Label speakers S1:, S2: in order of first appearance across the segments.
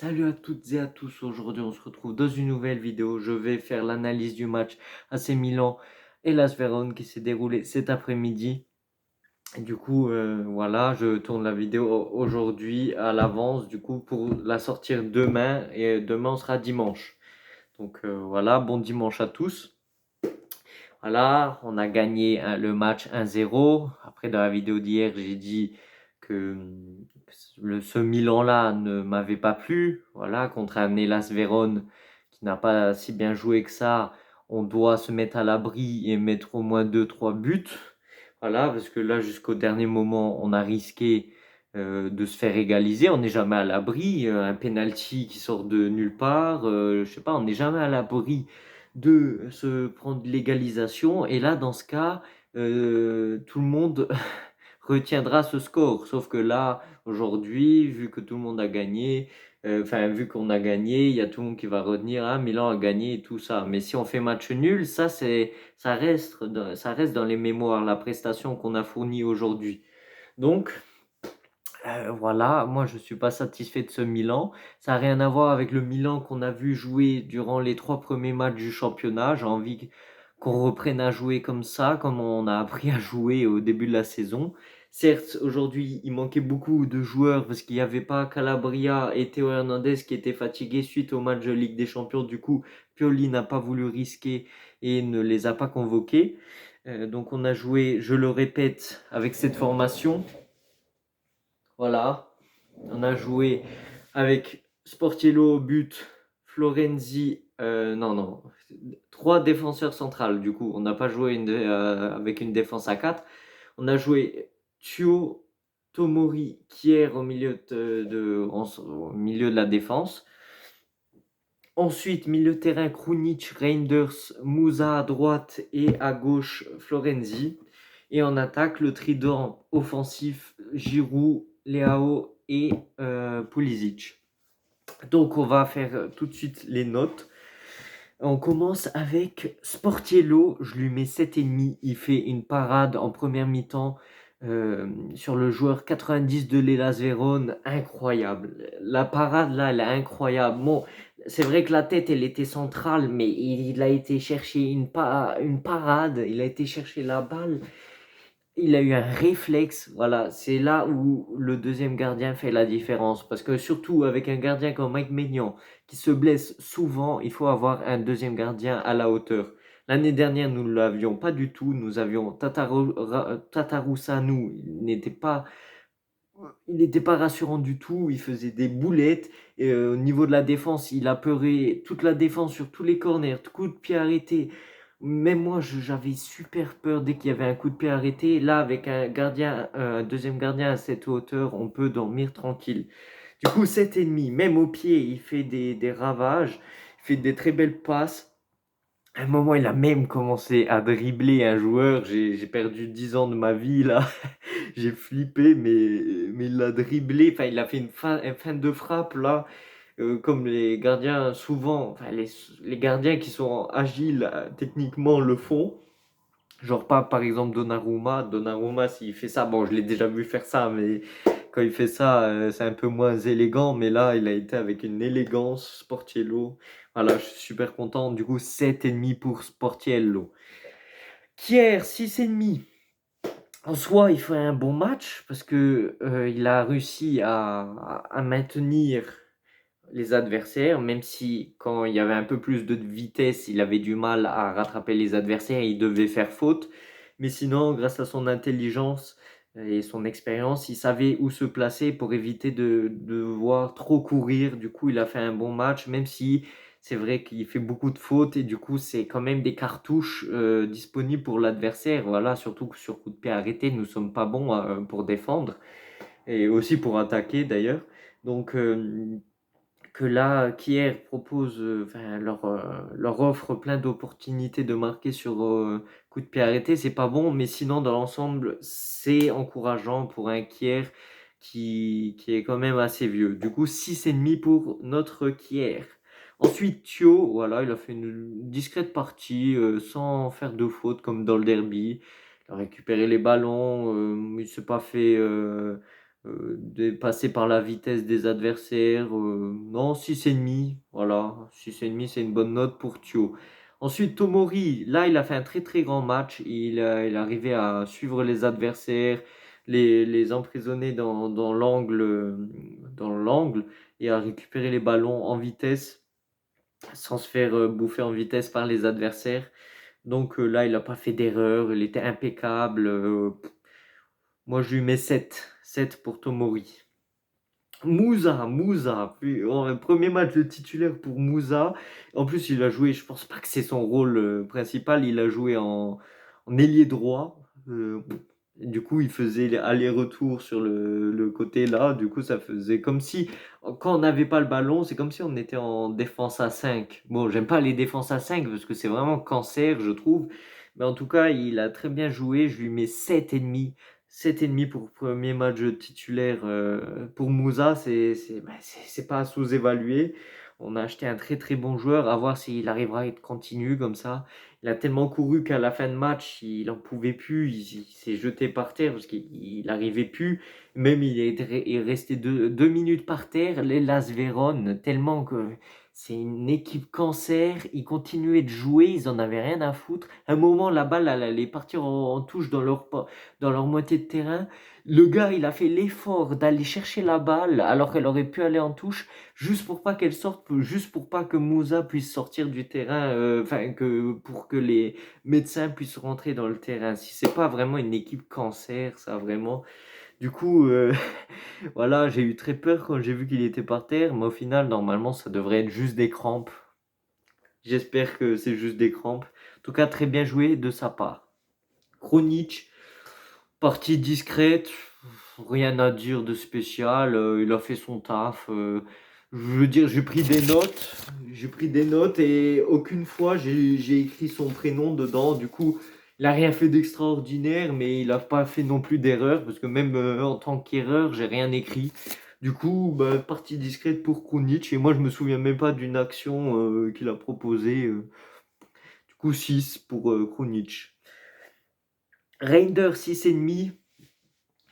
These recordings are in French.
S1: Salut à toutes et à tous, aujourd'hui on se retrouve dans une nouvelle vidéo. Je vais faire l'analyse du match AC Milan et l'AS Vérone qui s'est déroulé cet après-midi. Du coup, voilà, je tourne la vidéo aujourd'hui à l'avance, du coup pour la sortir demain, et demain on sera dimanche. Donc voilà, bon dimanche à tous. Voilà, on a gagné le match 1-0. Après, dans la vidéo d'hier, j'ai dit que ce Milan-là ne m'avait pas plu. Voilà, contre un Hellas Vérone qui n'a pas si bien joué que ça, on doit se mettre à l'abri et mettre au moins deux trois buts. Voilà, parce que là, jusqu'au dernier moment, on a risqué de se faire égaliser. On n'est jamais à l'abri. Un penalty qui sort de nulle part. Je sais pas, on n'est jamais à l'abri de se prendre l'égalisation. Et là, dans ce cas, tout le monde retiendra ce score. Sauf que là, aujourd'hui, vu que tout le monde a gagné, vu qu'on a gagné, il y a tout le monde qui va retenir, ah, Milan a gagné et tout ça. Mais si on fait match nul, ça reste dans les mémoires, la prestation qu'on a fournie aujourd'hui. Donc, voilà, moi je suis pas satisfait de ce Milan. Ça n'a rien à voir avec le Milan qu'on a vu jouer durant les 3 premiers matchs du championnat. J'ai envie qu'on reprenne à jouer comme ça, comme on a appris à jouer au début de la saison. Certes, aujourd'hui, il manquait beaucoup de joueurs parce qu'il n'y avait pas Calabria et Théo Hernandez qui étaient fatigués suite au match de Ligue des Champions. Du coup, Pioli n'a pas voulu risquer et ne les a pas convoqués. Donc on a joué, je le répète, avec cette formation. Voilà, on a joué avec Sportiello au but, Florenzi, non, trois défenseurs centrales du coup. On n'a pas joué avec une défense à 4. On a joué Thio, Tomori, Kier au milieu de la défense. Ensuite, milieu de terrain, Krunic, Reinders, Musa à droite et à gauche, Florenzi. Et en attaque, le trident offensif, Giroud, Leao et Pulisic. Donc on va faire tout de suite les notes. On commence avec Sportiello, je lui mets 7,5. Il fait une parade en première mi-temps sur le joueur 90 de l'Hellas Vérone, incroyable. La parade là, elle est incroyable. Bon, c'est vrai que la tête, elle était centrale, mais il a été chercher une parade, il a été chercher la balle. Il a eu un réflexe, voilà, c'est là où le deuxième gardien fait la différence. Parce que surtout avec un gardien comme Mike Maignan, qui se blesse souvent, il faut avoir un deuxième gardien à la hauteur. L'année dernière, nous ne l'avions pas du tout. Nous avions Tatarusanu, il n'était pas rassurant du tout. Il faisait des boulettes. Et, au niveau de la défense, il a peuré toute la défense sur tous les corners, coup de pied arrêté. Même moi, j'avais super peur dès qu'il y avait un coup de pied arrêté. Là, avec un deuxième gardien à cette hauteur, on peut dormir tranquille. Du coup, 7,5. Même au pied, il fait des ravages. Il fait des très belles passes. À un moment, il a même commencé à dribbler un joueur. J'ai perdu 10 ans de ma vie là. J'ai flippé, mais il l'a dribblé. Enfin, il a fait une fin de frappe là. Comme les gardiens souvent, enfin les gardiens qui sont agiles techniquement le font. Genre pas par exemple Donnarumma. Donnarumma s'il fait ça, bon je l'ai déjà vu faire ça, mais quand il fait ça c'est un peu moins élégant. Mais là il a été avec une élégance Sportiello. Voilà, je suis super content. Du coup 7,5 pour Sportiello. Kier 6,5. En soi, il fait un bon match parce que il a réussi à maintenir les adversaires, même si quand il y avait un peu plus de vitesse, il avait du mal à rattraper les adversaires et il devait faire faute. Mais sinon, grâce à son intelligence et son expérience, il savait où se placer pour éviter de devoir trop courir. Du coup, il a fait un bon match, même si c'est vrai qu'il fait beaucoup de fautes et du coup, c'est quand même des cartouches disponibles pour l'adversaire. Voilà, surtout que sur coup de pied arrêté, nous sommes pas bons pour défendre et aussi pour attaquer d'ailleurs. Donc, que là, Kier propose, leur offre plein d'opportunités de marquer sur coup de pied arrêté, c'est pas bon, mais sinon, dans l'ensemble, c'est encourageant pour un Kier qui est quand même assez vieux. Du coup, 6,5 pour notre Kier. Ensuite, Thio, voilà, il a fait une discrète partie sans faire de faute comme dans le derby. Il a récupéré les ballons, il s'est pas fait passer par la vitesse des adversaires. Non, 6,5. Voilà, 6,5, c'est une bonne note pour Thio. Ensuite, Tomori, là, il a fait un très très grand match. Il est arrivé à suivre les adversaires, les emprisonner dans l'angle et à récupérer les ballons en vitesse sans se faire bouffer en vitesse par les adversaires. Donc là, il n'a pas fait d'erreur, il était impeccable. Moi, je lui mets 7. 7 pour Tomori. Moussa, premier match de titulaire pour Moussa. En plus, il a joué, je pense pas que c'est son rôle principal, il a joué en ailier droit. Du coup, il faisait aller-retour sur le côté là. Du coup, ça faisait comme si, quand on n'avait pas le ballon, c'est comme si on était en défense à 5. Bon, j'aime pas les défenses à 5 parce que c'est vraiment cancer, je trouve. Mais en tout cas, il a très bien joué. Je lui mets 7,5. 7,5 pour le premier match titulaire pour Moussa, c'est pas à sous-évaluer. On a acheté un très très bon joueur, à voir s'il arrivera à être continu comme ça. Il a tellement couru qu'à la fin de match, il en pouvait plus, il s'est jeté par terre parce qu'il n'arrivait plus. Même il est resté 2 minutes par terre, l'Hellas Vérone, tellement que c'est une équipe cancer. Ils continuaient de jouer, ils en avaient rien à foutre. À un moment, la balle, elle allait partir en touche dans leur moitié de terrain. Le gars, il a fait l'effort d'aller chercher la balle alors qu'elle aurait pu aller en touche, juste pour pas qu'elle sorte, juste pour pas que Moussa puisse sortir du terrain, enfin que pour que les médecins puissent rentrer dans le terrain. Si c'est pas vraiment une équipe cancer, ça vraiment. Du coup, voilà, j'ai eu très peur quand j'ai vu qu'il était par terre, mais au final, normalement, ça devrait être juste des crampes. J'espère que c'est juste des crampes. En tout cas, très bien joué de sa part. Kronic, partie discrète, rien à dire de spécial, il a fait son taf. Je veux dire, j'ai pris des notes et aucune fois j'ai écrit son prénom dedans. Du coup, il a rien fait d'extraordinaire, mais il a pas fait non plus d'erreur parce que même en tant qu'erreur, j'ai rien écrit. Du coup, bah, partie discrète pour Krunic et moi je me souviens même pas d'une action qu'il a proposée. Du coup, 6 pour Krunic. Reinder 6,5.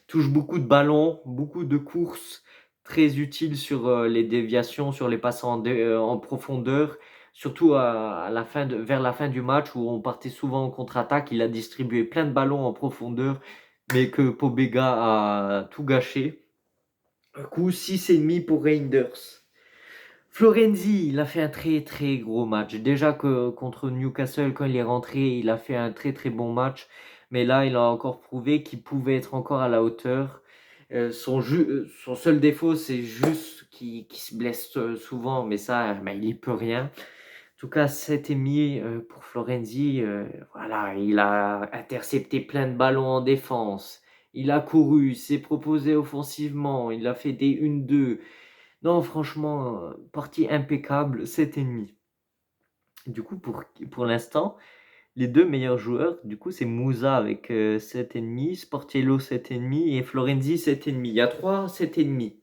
S1: Touche beaucoup de ballons, beaucoup de courses, très utile sur les déviations, sur les passes en profondeur, surtout vers la fin du match où on partait souvent en contre-attaque. Il a distribué plein de ballons en profondeur, mais que Pobega a tout gâché. Du coup, 6,5 pour Reinders. Florenzi, il a fait un très très gros match. Déjà que contre Newcastle, quand il est rentré, il a fait un très très bon match. Mais là, il a encore prouvé qu'il pouvait être encore à la hauteur. Son seul défaut, c'est juste qu'il se blesse souvent, mais ça, ben, il n'y peut rien. En tout cas, 7,5 pour Florenzi. Voilà, il a intercepté plein de ballons en défense. Il a couru, il s'est proposé offensivement, il a fait des 1-2. Non, franchement, partie impeccable, 7,5. Du coup, pour l'instant, les deux meilleurs joueurs, du coup, c'est Musa avec 7,5, Sportiello 7,5 et Florenzi 7,5. Il y a 3 7,5.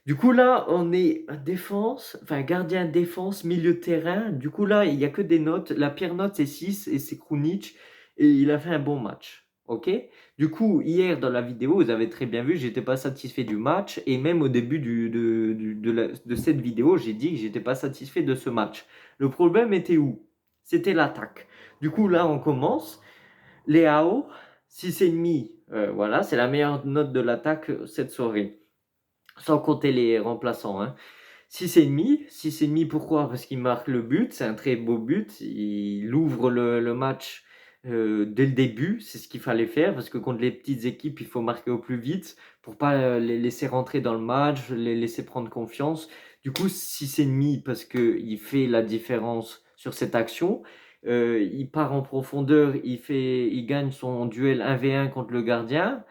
S1: Du coup, là, on est défense, enfin gardien défense, milieu de terrain. Du coup, là, il n'y a que des notes. La pire note, c'est 6 et c'est Krunic. Et il a fait un bon match. Ok? Du coup, hier dans la vidéo, vous avez très bien vu, j'étais pas satisfait du match. Et même au début de cette vidéo, j'ai dit que j'étais pas satisfait de ce match. Le problème était où? C'était l'attaque. Du coup, là, on commence. Leao, 6,5. Voilà, c'est la meilleure note de l'attaque cette soirée. Sans compter les remplaçants, hein. 6,5. 6,5 pourquoi? Parce qu'il marque le but, c'est un très beau but. Il ouvre le match dès le début, c'est ce qu'il fallait faire parce que contre les petites équipes, il faut marquer au plus vite pour pas les laisser rentrer dans le match, les laisser prendre confiance. Du coup, 6,5 parce qu'il fait la différence sur cette action. Il part en profondeur, il gagne son duel 1v1 contre le gardien,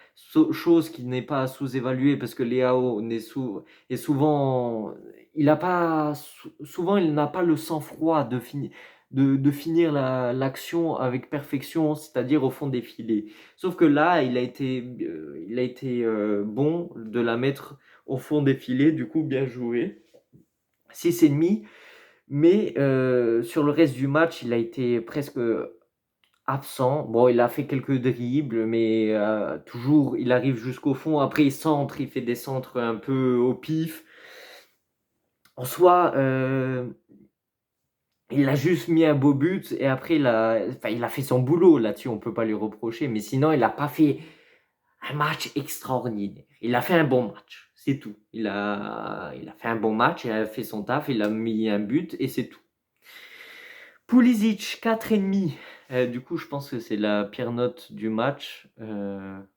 S1: chose qui n'est pas sous-évaluée parce que Léao est souvent souvent il n'a pas le sang-froid de finir l'action avec perfection, c'est-à-dire au fond des filets. Sauf que là, il a été bon de la mettre au fond des filets, du coup bien joué. 6,5, mais sur le reste du match, il a été presque absent. Bon, il a fait quelques dribbles, mais toujours, il arrive jusqu'au fond. Après, il centre, il fait des centres un peu au pif. En soi, il a juste mis un beau but et après, il a fait son boulot là-dessus, on peut pas lui reprocher. Mais sinon, il n'a pas fait un match extraordinaire. Il a fait un bon match, c'est tout. Il a fait un bon match, il a fait son taf, il a mis un but et c'est tout. Pulisic, 4,5. Du coup, je pense que c'est la pire note du match.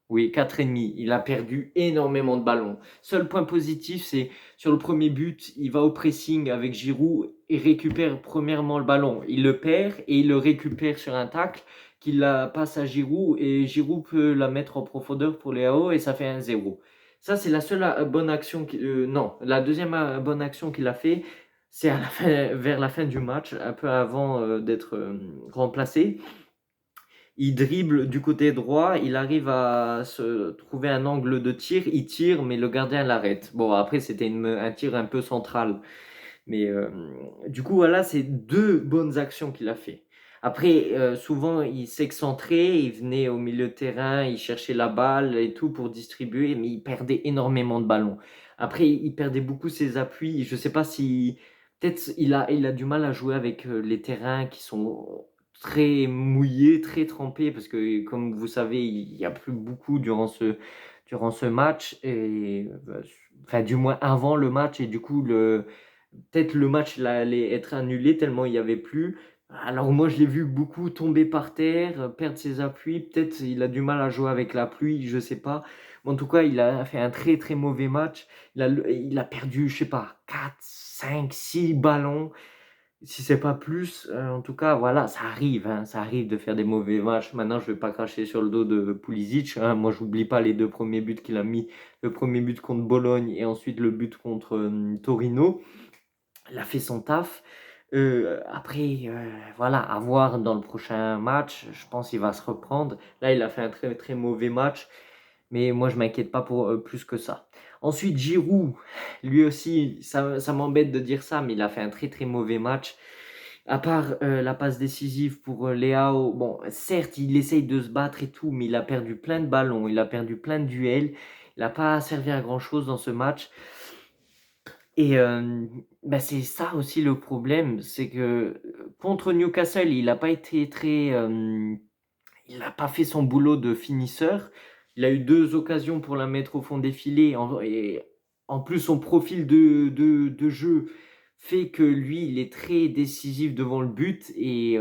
S1: Oui, 4,5. Il a perdu énormément de ballons. Seul point positif, c'est sur le premier but, il va au pressing avec Giroud et récupère premièrement le ballon. Il le perd et il le récupère sur un tacle qu'il la passe à Giroud et Giroud peut la mettre en profondeur pour les AO et ça fait 1-0. Ça, c'est la seule bonne action. Non, la deuxième bonne action qu'il a fait, c'est vers la fin du match, un peu avant d'être remplacé. Il dribble du côté droit, il arrive à se trouver un angle de tir, il tire, mais le gardien l'arrête. Bon, après, c'était un tir un peu central. Mais du coup, voilà, c'est deux bonnes actions qu'il a fait. Après, souvent, il s'excentrait, il venait au milieu de terrain, il cherchait la balle et tout pour distribuer, mais il perdait énormément de ballons. Après, il perdait beaucoup ses appuis. Je ne sais pas si... Peut-être il a du mal à jouer avec les terrains qui sont très mouillés, très trempés, parce que, comme vous savez, il n'y a plus beaucoup durant ce match, et, enfin, du moins avant le match, et du coup, peut-être le match allait être annulé tellement il n'y avait plus. Alors moi je l'ai vu beaucoup tomber par terre, perdre ses appuis, peut-être il a du mal à jouer avec la pluie, je sais pas. Mais en tout cas, il a fait un très très mauvais match. Il a perdu, je sais pas, 4, 5, 6 ballons, si c'est pas plus. En tout cas, voilà, ça arrive, hein, ça arrive de faire des mauvais matchs. Maintenant, je vais pas cracher sur le dos de Pulisic, hein. Moi, j'oublie pas les deux premiers buts qu'il a mis, le premier but contre Bologne et ensuite le but contre Torino. Il a fait son taf. Après, voilà, à voir dans le prochain match. Je pense qu'il va se reprendre. Là, il a fait un très très mauvais match, mais moi, je m'inquiète pas pour plus que ça. Ensuite, Giroud, lui aussi, ça m'embête de dire ça, mais il a fait un très très mauvais match. À part la passe décisive pour Leao, bon, certes, il essaye de se battre et tout, mais il a perdu plein de ballons, il a perdu plein de duels. Il n'a pas servi à grand chose dans ce match. Et bah, c'est ça aussi le problème, c'est que contre Newcastle, il n'a pas été très, il n'a pas fait son boulot de finisseur. Il a eu deux occasions pour la mettre au fond des filets, et en plus son profil de jeu fait que lui, il est très décisif devant le but et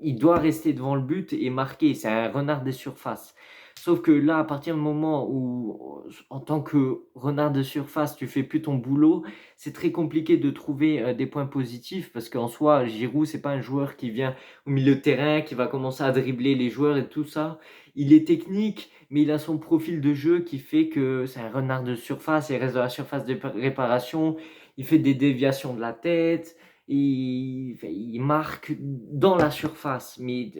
S1: il doit rester devant le but et marquer. C'est un renard des surfaces. Sauf que là, à partir du moment où, en tant que renard de surface, tu fais plus ton boulot, c'est très compliqué de trouver des points positifs parce qu'en soi, Giroud, c'est pas un joueur qui vient au milieu de terrain, qui va commencer à dribbler les joueurs et tout ça. Il est technique, mais il a son profil de jeu qui fait que c'est un renard de surface, il reste dans la surface de réparation, il fait des déviations de la tête, il marque dans la surface, mais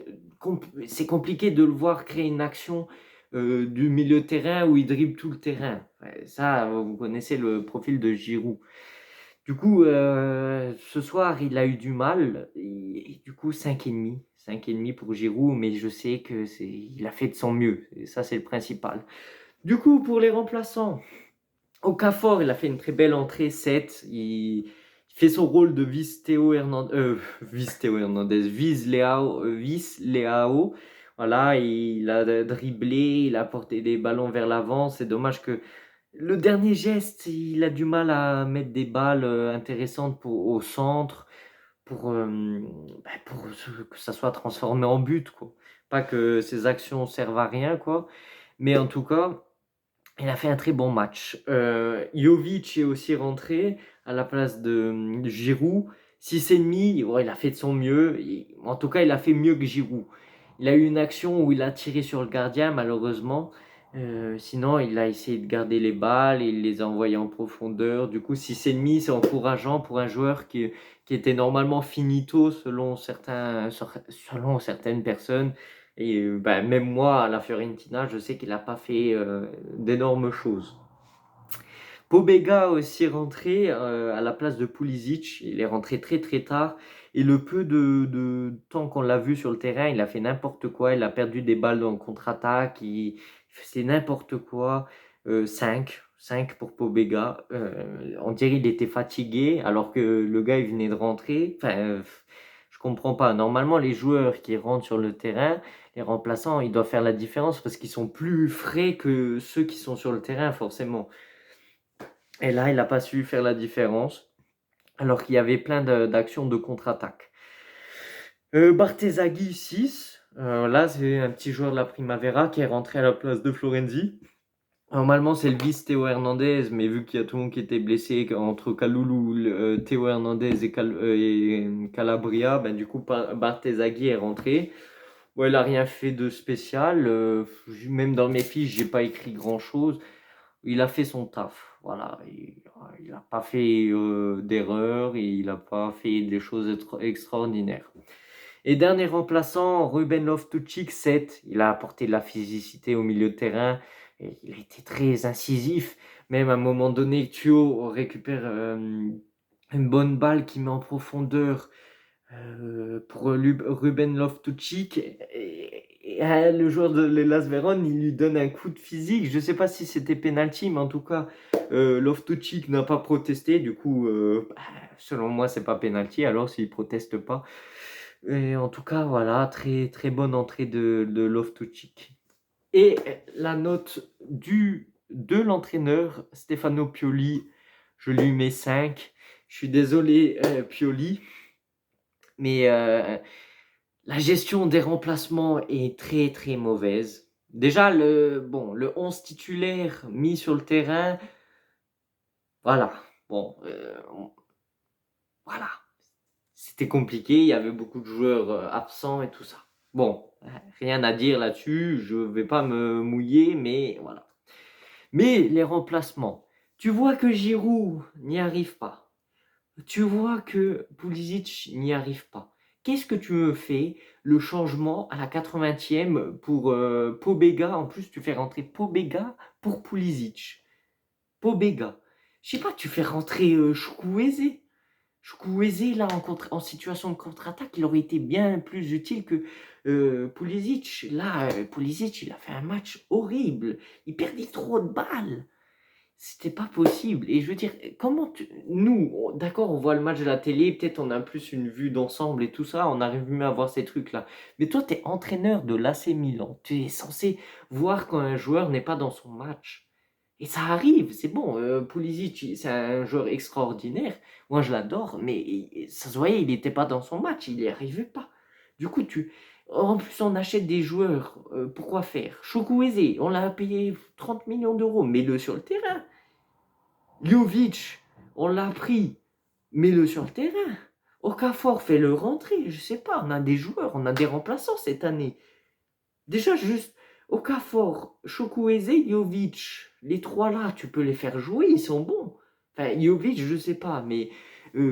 S1: c'est compliqué de le voir créer une action du milieu de terrain où il dribble tout le terrain. Ouais, ça, vous connaissez le profil de Giroud. Du coup, ce soir, il a eu du mal. Et du coup, 5,5. 5,5 pour Giroud, mais je sais que il a fait de son mieux. Et ça, c'est le principal. Du coup, pour les remplaçants, Okafor, il a fait une très belle entrée, 7. Il fait son rôle de vice-Théo Hernandez, vice-Théo Hernandez, vice-Léao. Voilà, il a dribblé, il a porté des ballons vers l'avant. C'est dommage que le dernier geste, il a du mal à mettre des balles intéressantes au centre pour que ça soit transformé en but, quoi. Pas que ses actions servent à rien, quoi. Mais en tout cas, il a fait un très bon match. Jovic est aussi rentré à la place de Giroud. 6,5, ouais, il a fait de son mieux. En tout cas, il a fait mieux que Giroud. Il a eu une action où il a tiré sur le gardien, malheureusement. Sinon, il a essayé de garder les balles et il les a envoyées en profondeur. Du coup, 6,5, c'est encourageant pour un joueur qui était normalement finito selon certaines personnes. Et ben, même moi, à la Fiorentina, je sais qu'il n'a pas fait d'énormes choses. Pobega aussi rentré à la place de Pulisic. Il est rentré très très tard. Et le peu de temps qu'on l'a vu sur le terrain, il a fait n'importe quoi. Il a perdu des balles en contre-attaque. Il faisait n'importe quoi. 5 pour Pobega. On dirait qu'il était fatigué alors que le gars il venait de rentrer. Enfin, je comprends pas. Normalement, les joueurs qui rentrent sur le terrain, les remplaçants, ils doivent faire la différence parce qu'ils sont plus frais que ceux qui sont sur le terrain, forcément. Et là, il n'a pas su faire la différence, alors qu'il y avait plein d'actions de contre-attaque. Bartezaghi 6. Là, c'est un petit joueur de la Primavera qui est rentré à la place de Florenzi. Normalement, c'est le vice Théo Hernandez, mais vu qu'il y a tout le monde qui était blessé entre Kaloulou, Théo Hernandez et Calabria, ben, du coup, Bartezaghi est rentré. Ouais, il n'a rien fait de spécial. Même dans mes fiches, j'ai pas écrit grand-chose. Il a fait son taf. Voilà. Il n'a pas fait d'erreur et il n'a pas fait des choses extraordinaires. Et dernier remplaçant, Ruben Loftus-Cheek, 7. Il a apporté de la physicité au milieu de terrain. Et il a été très incisif. Même à un moment donné, Thuo récupère une bonne balle qui met en profondeur pour Ruben Loftus-Cheek. Le joueur de l'Hellas Vérone, il lui donne un coup de physique. Je ne sais pas si c'était penalty, mais en tout cas, Loftus-Cheek n'a pas protesté. Du coup, selon moi, c'est pas penalty. Alors, s'il proteste pas. Et en tout cas, voilà, très très bonne entrée de Loftus-Cheek. Et la note de l'entraîneur Stefano Pioli, je lui mets 5. Je suis désolé, Pioli, mais la gestion des remplacements est très très mauvaise. Déjà, le 11 titulaire mis sur le terrain, voilà. Bon, voilà. C'était compliqué, il y avait beaucoup de joueurs absents et tout ça. Bon, rien à dire là-dessus, je vais pas me mouiller, mais voilà. Mais les remplacements, tu vois que Giroud n'y arrive pas. Tu vois que Pulisic n'y arrive pas. Qu'est-ce que tu me fais le changement à la 80e pour Pobega? En plus, tu fais rentrer Pobega pour Pulisic. Pobega. Je sais pas, tu fais rentrer Chukwueze. Chukwueze, là, en situation de contre-attaque, il aurait été bien plus utile que Pulisic. Là, Pulisic, il a fait un match horrible. Il perdait trop de balles. C'était pas possible. Et je veux dire, nous, d'accord, on voit le match de la télé, peut-être on a plus une vue d'ensemble et tout ça, on arrive mieux à voir ces trucs-là. Mais toi, tu es entraîneur de l'AC Milan. Tu es censé voir quand un joueur n'est pas dans son match. Et ça arrive, c'est bon. Pulisic, c'est un joueur extraordinaire. Moi, je l'adore, mais ça se voyait, il n'était pas dans son match, il n'y arrivait pas. Du coup, en plus, on achète des joueurs. Pourquoi faire? Chukwueze, on l'a payé 30 millions d'euros. Mets-le sur le terrain. Jovic, on l'a pris. Mets-le sur le terrain. Okafor, fais-le rentrer. Je sais pas, on a des joueurs, on a des remplaçants cette année. Déjà, juste Okafor, Chukwueze, Jovic. Les trois là, tu peux les faire jouer, ils sont bons. Enfin, Jovic, je sais pas, mais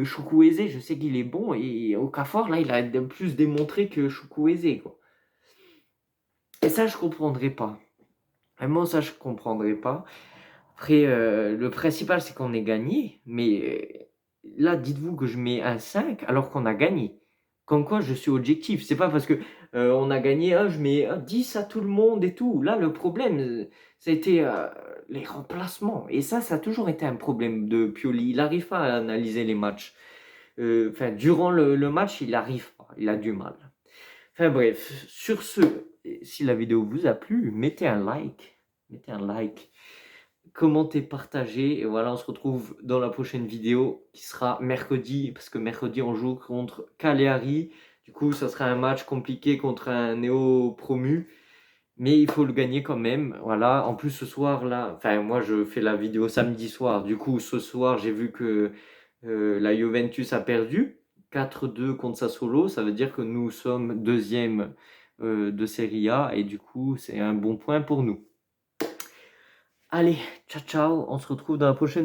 S1: Chukwueze, je sais qu'il est bon. Et Okafor, là, il a plus démontré que Chukwueze, quoi. Et ça, je comprendrais pas. Vraiment, ça, je comprendrais pas. Après, le principal, c'est qu'on ait gagné. Mais là, dites-vous que je mets un 5 alors qu'on a gagné. Comme quoi, je suis objectif. C'est pas parce que on a gagné, je mets 10 à tout le monde et tout. Là, le problème, ça a été les remplacements. Et ça a toujours été un problème de Pioli. Il n'arrive pas à analyser les matchs. Enfin, durant le match, il n'arrive pas. Il a du mal. Enfin bref, sur ce, si la vidéo vous a plu, mettez un like. Mettez un like. Commentez, partagez. Et voilà, on se retrouve dans la prochaine vidéo qui sera mercredi. Parce que mercredi, on joue contre Cagliari. Du coup, ça sera un match compliqué contre un néo-promu. Mais il faut le gagner quand même. Voilà. En plus, ce soir, là, enfin, moi, je fais la vidéo samedi soir. Du coup, ce soir, j'ai vu que la Juventus a perdu 4-2 contre Sassuolo. Ça veut dire que nous sommes deuxième de Serie A. Et du coup, c'est un bon point pour nous. Allez, ciao ciao, on se retrouve dans la prochaine